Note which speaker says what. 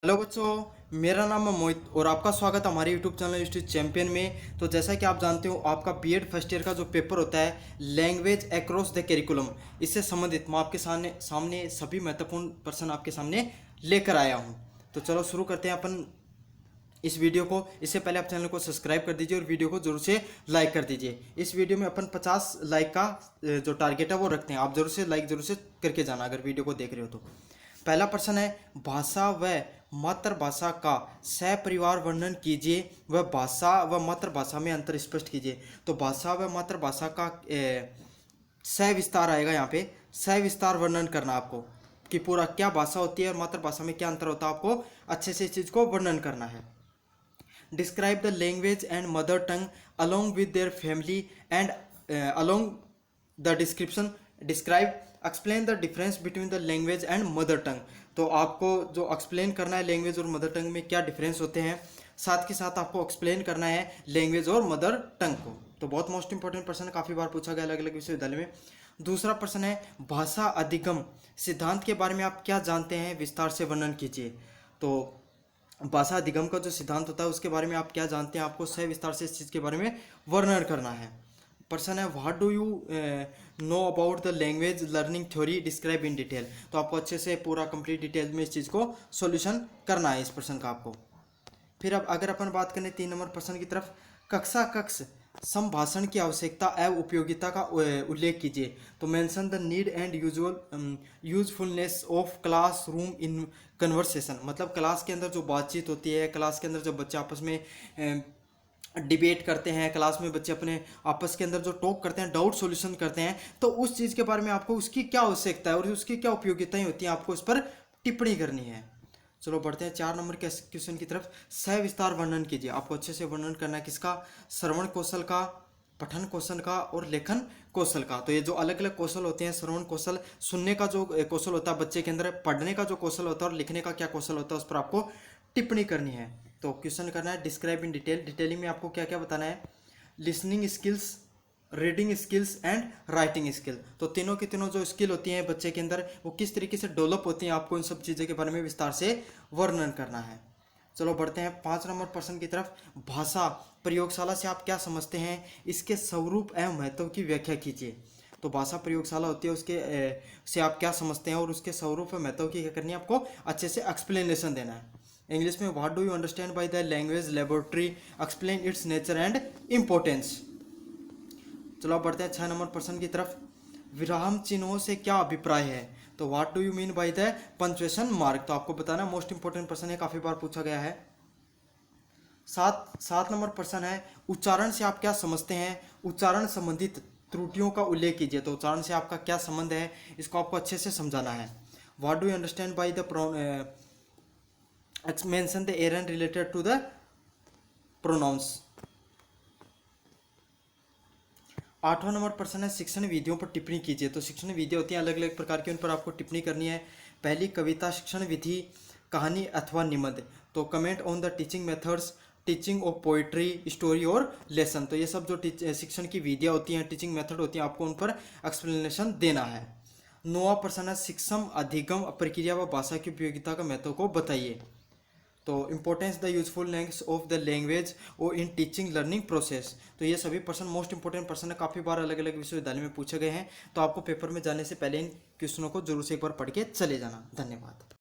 Speaker 1: Hello बच्चों, मेरा नाम है मोहित और आपका स्वागत है हमारे यूट्यूब चैनल स्टडी चैंपियन में। तो जैसा कि आप जानते हो, आपका बीएड फर्स्ट ईयर का जो पेपर होता है लैंग्वेज अक्रॉस द करिकुलम, इससे संबंधित मैं आपके सामने सामने सभी महत्वपूर्ण प्रश्न आपके सामने लेकर आया हूं। तो चलो शुरू करते हैं अपन इस वीडियो को। इससे पहले आप चैनल को सब्सक्राइब कर दीजिए और वीडियो को जरूर से लाइक कर दीजिए। इस वीडियो में अपन 50 लाइक का जो टारगेट है वो रखते हैं। आप जरूर से लाइक जरूर से करके जाना अगर वीडियो को देख रहे हो तो। पहला प्रश्न है, भाषा व मातृभाषा का सपरिवार वर्णन कीजिए व भाषा व मातृभाषा में अंतर स्पष्ट कीजिए। तो भाषा व मातृभाषा का सविस्तार आएगा यहाँ पे। सविस्तार वर्णन करना आपको कि पूरा क्या भाषा होती है और मातृभाषा में क्या अंतर होता है, आपको अच्छे से इस चीज़ को वर्णन करना है। Describe the language and mother tongue along with their family and along the description describe explain the difference between the language and mother tongue। तो आपको जो एक्सप्लेन करना है लैंग्वेज और मदर टंग में क्या डिफरेंस होते हैं, साथ के साथ आपको एक्सप्लेन करना है लैंग्वेज और मदर टंग को। तो बहुत मोस्ट इंपॉर्टेंट प्रश्न, काफ़ी बार पूछा गया अलग अलग विश्वविद्यालय में। दूसरा प्रश्न है, भाषा अधिगम सिद्धांत के बारे में आप क्या जानते हैं, विस्तार से वर्णन कीजिए। तो भाषा अधिगम का जो सिद्धांत होता है उसके बारे में आप क्या जानते हैं, आपको सविस्तार से इस चीज़ के बारे में वर्णन करना है। प्रश्न है, what do you know about the language learning theory, describe in detail. तो आपको अच्छे से पूरा कंप्लीट डिटेल में इस चीज़ को सॉल्यूशन करना है इस प्रश्न का आपको। फिर अब अगर अपन बात करें 3 नंबर प्रश्न की तरफ, कक्षा कक्ष संभाषण की आवश्यकता एवं उपयोगिता का उल्लेख कीजिए। तो mention the need and usefulness of class room in conversation. मतलब क्लास के अंदर जो बातचीत होती है, क्लास के अंदर जब बच्चे आपस में डिबेट करते हैं, क्लास में बच्चे अपने आपस के अंदर जो टॉक करते हैं, डाउट सॉल्यूशन करते हैं, तो उस चीज़ के बारे में आपको उसकी क्या आवश्यकता है और उसकी क्या उपयोगिताएं होती हैं, आपको इस पर टिप्पणी करनी है। चलो बढ़ते हैं 4 नंबर के क्वेश्चन की तरफ। सविस्तार वर्णन कीजिए। आपको अच्छे से वर्णन करना है किसका, श्रवण कौशल का, पठन कौशल का और लेखन कौशल का। तो ये जो अलग अलग कौशल होते हैं, श्रवण कौशल सुनने का जो कौशल होता है बच्चे के अंदर, पढ़ने का जो कौशल होता है और लिखने का क्या कौशल होता है, उस पर आपको टिप्पणी करनी है। तो क्वेश्चन करना है, डिस्क्राइब इन डिटेल। डिटेलिंग में आपको क्या क्या बताना है, listening skills, reading skills and writing skill. तो तीनों की तीनों जो स्किल होती हैं बच्चे के अंदर, वो किस तरीके से डेवलप होती हैं, आपको इन सब चीज़ों के बारे में विस्तार से वर्णन करना है। चलो बढ़ते हैं 5 नंबर प्रश्न की तरफ। भाषा प्रयोगशाला से आप क्या समझते हैं, इसके स्वरूप एवं महत्व की व्याख्या कीजिए। तो भाषा प्रयोगशाला होती है, उसके से आप क्या समझते हैं और उसके स्वरूप और महत्व की क्या करनी है, आपको अच्छे से एक्सप्लेनेशन देना है। इंग्लिश में, what do you understand by the language laboratory, explain it's nature and importance. चलो आप बढ़ते हैं 6 नंबर प्रश्न की तरफ। विराम चिन्हों से क्या अभिप्राय है। तो what do you mean by the punctuation mark. तो आपको बताना, मोस्ट इंपोर्टेंट प्रश्न है, काफी बार पूछा गया है। 7 नंबर प्रश्न है, उच्चारण से आप क्या समझते हैं, उच्चारण संबंधित त्रुटियों का उल्लेख कीजिए। तो उच्चारण से आपका क्या संबंध है, इसको आपको अच्छे से समझाना है। What do you understand by the mention the error related to the pronounce. 8वां नंबर प्रश्न है, शिक्षण विधियों पर टिप्पणी कीजिए। तो शिक्षण विधियाँ होती हैं अलग अलग प्रकार की, उन पर आपको टिप्पणी करनी है। पहली, कविता शिक्षण विधि, कहानी अथवा निबंध। तो comment on the teaching methods, teaching of poetry, story और लेसन। तो ये सब जो शिक्षण की विधियाँ होती हैं, टीचिंग मेथड होती हैं, आपको उन पर एक्सप्लेनेशन देना है। 9वां प्रश्न है, शिक्षण अधिगम प्रक्रिया व भाषा की उपयोगिता का महत्व को बताइए। तो importance the usefulness of the language और इन टीचिंग लर्निंग प्रोसेस। तो ये सभी प्रश्न मोस्ट इंपॉर्टेंट प्रश्न है, काफ़ी बार अलग अलग विश्वविद्यालय में पूछे गए हैं। तो आपको पेपर में जाने से पहले इन क्वेश्चनों को जरूर से एक बार पढ़ के चले जाना। धन्यवाद।